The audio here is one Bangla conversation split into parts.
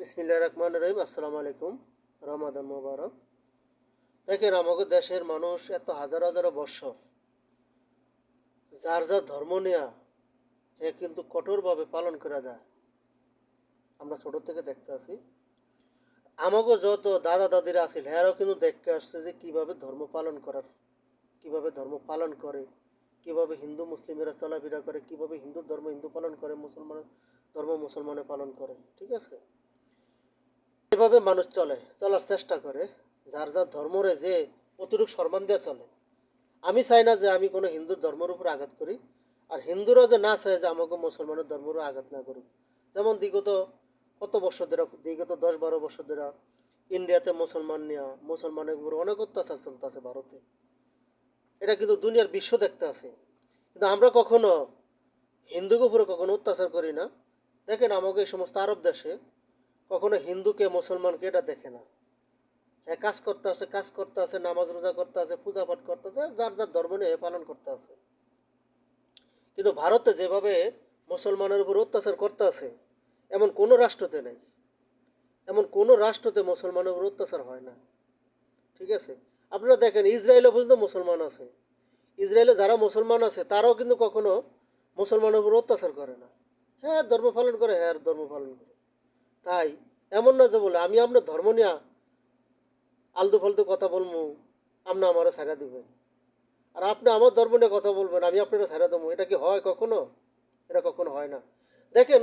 বিসমিল্লাহির রহমানির রহিম। আসসালামু আলাইকুম। রমাদান মোবারক। দেখেন, আমাদের দেশের মানুষ এত হাজার হাজার বৎসর যার যার ধর্ম নিয়ে কিন্তু কঠোরভাবে পালন করা যায়। আমরা ছোট থেকে দেখতে আসি, আমাকে যত দাদা দাদিরা আছিল হ্যাঁরাও কিন্তু দেখতে আসছে যে কীভাবে কীভাবে ধর্ম পালন করে, কীভাবে হিন্দু মুসলিমেরা চলাফেরা করে, কীভাবে হিন্দু ধর্ম হিন্দু পালন করে, মুসলমানের ধর্ম মুসলমানে পালন করে। ঠিক আছে, এভাবে মানুষ চলার চেষ্টা করে, যার যার ধর্মরে যে অতিরিক্ত সম্মান দিয়ে চলে। আমি চাই না যে আমি কোনো হিন্দুর ধর্মের উপর আঘাত করি, আর হিন্দুরাও যে না চায় যে আমাকে মুসলমানের ধর্মেরও আঘাত না করুক। যেমন কত বছর ধরে, বিগত 10-12 বছর ধরে ইন্ডিয়াতে মুসলমানের উপর অনেক অত্যাচার চলতেছে ভারতে। এটা কিন্তু দুনিয়ার বিশ্ব দেখতে আছে, কিন্তু আমরা কখনো হিন্দুকে উপরে কখনো অত্যাচার করি না। দেখেন, আমাকে এই সমস্ত আরব দেশে কখনো হিন্দুকে মুসলমানকে এটা দেখে না। হ্যাঁ, কাজ করতে আছে, নামাজ রোজা করতে আছে, পূজা পাঠ করতে আছে, যার যার ধর্ম নিয়ে পালন করতে আছে। কিন্তু ভারতে যেভাবে মুসলমানের উপর অত্যাচার করতে আছে, এমন কোনো রাষ্ট্রতে নেই। এমন কোনো রাষ্ট্রতে মুসলমানের উপর অত্যাচার হয় না। ঠিক আছে, আপনারা দেখেন, ইসরায়েলে পর্যন্ত মুসলমান আছে। ইসরায়েলে যারা মুসলমান আছে তারাও কিন্তু কখনো মুসলমানের উপর অত্যাচার করে না। হ্যাঁ, ধর্ম পালন করে, হ্যাঁ ধর্ম পালন করে। তাই এমন না যে বলে আমি আপনার ধর্ম নিয়ে আলতু ফালতু কথা বলবো, আপনি আমারও ছাড়া দিবেন, আর আপনি আমার ধর্ম নিয়ে কথা বলবেন, আমি আপনারা ছাড়া দেবো। এটা কি হয় কখনো? এটা কখনো হয় না। দেখেন,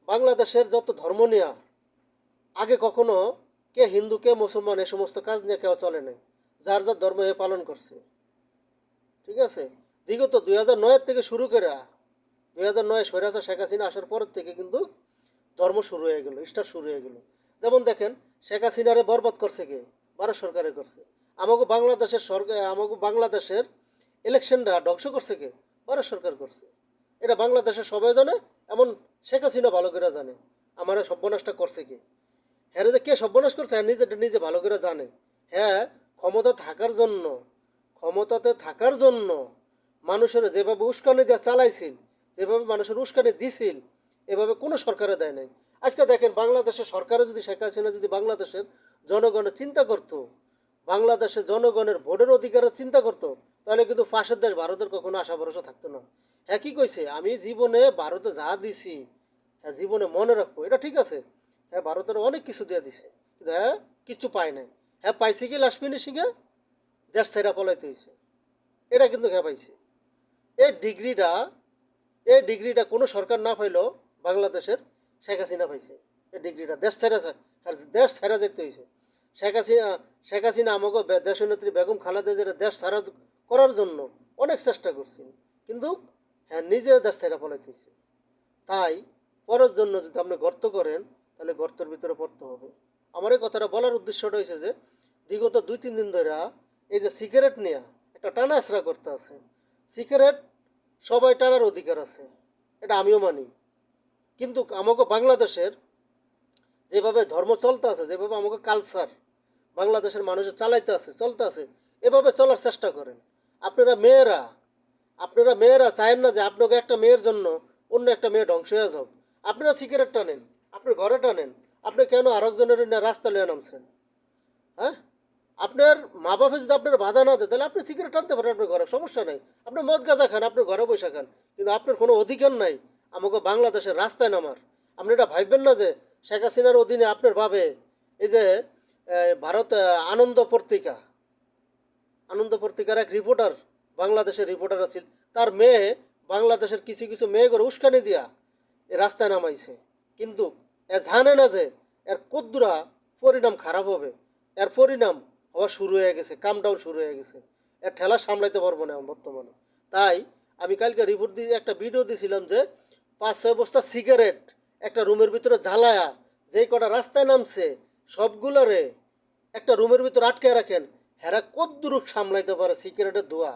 বাংলাদেশের যত ধর্ম নিয়ে আগে কখনো কে হিন্দু কে মুসলমান এ সমস্ত কাজ নিয়ে কেউ চলে নাই। যার যার ধর্ম এ পালন করছে। ঠিক আছে, বিগত 2009 থেকে শুরু করে 2009 স্বৈরাচার শেখ হাসিনা আসার পরের থেকে কিন্তু ধর্ম শুরু হয়ে গেল, স্টার্ট শুরু হয়ে গেল। যেমন দেখেন, শেখ হাসিনারে বরবাদ করছে কে? ভারত সরকারে করছে। আমাকে বাংলাদেশের ইলেকশনটা ধ্বংস করছে কে? ভারত সরকার করছে। এটা বাংলাদেশের সবাই জানে, এমন শেখ হাসিনা ভালো করে জানে আমার সর্বনাশটা করছে কে। হ্যাঁ, যে কে সর্বনাশ করছে হ্যাঁ নিজে ভালো করে জানে। হ্যাঁ, ক্ষমতাতে থাকার জন্য মানুষের যেভাবে উস্কানি দিয়ে চালাইছিল, যেভাবে মানুষের উস্কানি দিছিল, এভাবে কোনো সরকারে দেয় নাই। আজকে দেখেন, বাংলাদেশের সরকারে যদি শেখ হাসিনা যদি বাংলাদেশের জনগণের চিন্তা করত, বাংলাদেশের জনগণের ভোটের অধিকারের চিন্তা করত, তাহলে কিন্তু পাশের দেশ ভারতের কখনো আশা ভরসা থাকতো না। হ্যাঁ, কি কইছে, আমি জীবনে ভারতে যা দিছি হ্যাঁ জীবনে মনে রাখবো, এটা ঠিক আছে। হ্যাঁ, ভারতের অনেক কিছু দিয়ে দিছে, কিন্তু হ্যাঁ কিচ্ছু পায় নাই। হ্যাঁ, পাইছে কি লাস্ট ফিনিশিংয়ে? দেশ ছেড়া পলাইতে হয়েছে। এটা কিন্তু হ্যাঁ পাইছে। এই ডিগ্রিটা এই ডিগ্রিটা কোনো সরকার না পাইলেও বাংলাদেশের শেখ হাসিনা পাইছে। এই ডিগ্রিটা দেশ ছাড়া যেতে হয়েছে। শেখ হাসিনা আমাকে দেশনেত্রী বেগম খালেদা জিয়ার দেশ ছাড়া করার জন্য অনেক চেষ্টা করছেন, কিন্তু হ্যাঁ নিজে দেশ ছাড়া পলাইতে হয়েছে। তাই পরের জন্য যদি আপনি গর্ত করেন, তাহলে গর্তের ভিতরে পড়তে হবে। আমার এই কথাটা বলার উদ্দেশ্যটা হয়েছে যে বিগত 2-3 দিন ধরে এই যে সিগারেট নিয়ে একটা টানা আছড়া করতে আছে। সিগারেট সবাই টানার অধিকার আছে, এটা আমিও মানি। কিন্তু আমাকে বাংলাদেশের যেভাবে ধর্ম চলতে আছে, যেভাবে আমাকে কালচার বাংলাদেশের মানুষের চলতে আছে, এভাবে চলার চেষ্টা করেন। আপনারা মেয়েরা চায়েন না যে আপনাকে একটা মেয়ের জন্য অন্য একটা মেয়ে ধ্বংস হয়ে যাক। আপনারা সিগারেট টানেন, আপনার ঘরে টানেন, আপনি কেন আরেকজনের রাস্তা লিয়ে নামছেন? হ্যাঁ, আপনার মা বাবা যদি আপনার বাধা না দেয়, তাহলে আপনি সিগারেট টানতে পারেন আপনার ঘরে, সমস্যা নাই। আপনি মদ গাঁজা খান, আপনার ঘরে বসে খান, কিন্তু আপনার কোনো অধিকার নাই আমাকে বাংলাদেশের রাস্তায় নামার। আপনি এটা ভাববেন না যে শেখ হাসিনার অধীনে আপনার ভাবে এই যে ভারত আনন্দ পত্রিকার এক রিপোর্টার, বাংলাদেশের রিপোর্টার আছিল, তার মেয়ে বাংলাদেশের কিছু কিছু মেয়ে করে উস্কানি দিয়া এ রাস্তায় নামাইছে। কিন্তু এ জানে না যে এর কদ্দুরা পরিণাম খারাপ হবে। এর পরিণাম হওয়া শুরু হয়ে গেছে, কাম ডাউন শুরু হয়ে গেছে। এর ঠেলা সামলাইতে পারবো না বর্তমানে। তাই আমি কালকে রিপোর্ট দিয়ে একটা ভিডিও দিয়েছিলাম যে 5-6 বস্তা সিগারেট একটা রুমের ভিতরে জ্বালায়া যেই কটা রাস্তায় নামছে সবগুলোরে একটা রুমের ভিতর আটকে রাখেন। হেরা কদ্দুর সামলাইতে পারে সিগারেটের ধোয়া,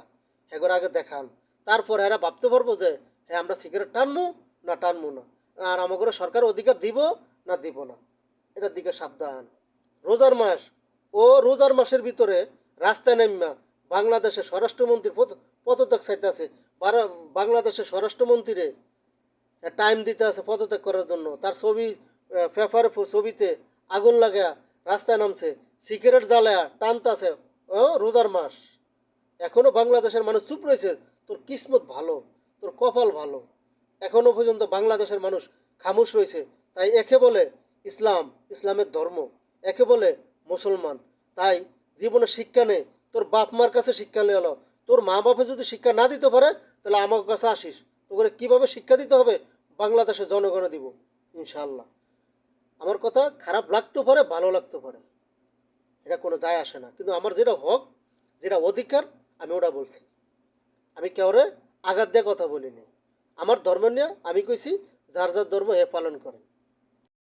হেগর আগে দেখান। তারপর হেরা ভাবতে পারবো যে হ্যাঁ আমরা সিগারেট টানবো না, আর আমাকে সরকার অধিকার দিব না দিব না। এটার দিকে সাবধান। রোজার মাস, রোজার মাসের ভিতরে রাস্তায় নেমা বাংলাদেশের স্বরাষ্ট্রমন্ত্রীর পদত্যাগ চাইতে আছে। বাংলাদেশের স্বরাষ্ট্রমন্ত্রীরে টাইম দিতে আছে পদত্যাগ করার জন্য। তার ছবি পেপারে ছবিতে আগুন লাগায়া রাস্তায় নামছে, সিগারেট জ্বালায়া টানতাছে, রোজার মাস। এখনো বাংলাদেশের মানুষ চুপ রয়েছে। তোর কিসমত ভালো, তোর কপাল ভালো। এখনো পর্যন্ত বাংলাদেশের মানুষ খামোশ রয়েছে। তাই একে বলে ইসলাম, ইসলামের ধর্ম, একে বলে মুসলমান। তাই জীবনে শিক্ষা নেই, তোর বাপ মার কাছে শিক্ষা নিয়ে এলো। তোর মা বাপে যদি শিক্ষা না দিতে পারে তাহলে আমার কাছে আসিস, তোকে কীভাবে শিক্ষা দিতে হবে বাংলাদেশের জনগণে দিব ইনশাল্লাহ। আমার কথা খারাপ লাগতে পারে, ভালো লাগতে পারে, এটা কোনো যায় আসে না, কিন্তু আমার যেটা হক, যেটা অধিকার, আমি ওটা বলছি। আমি কেউরে আঘাত দিয়ে কথা বলিনি। আমার ধর্ম নিয়ে আমি কইছি যার যার ধর্ম হে পালন করেন।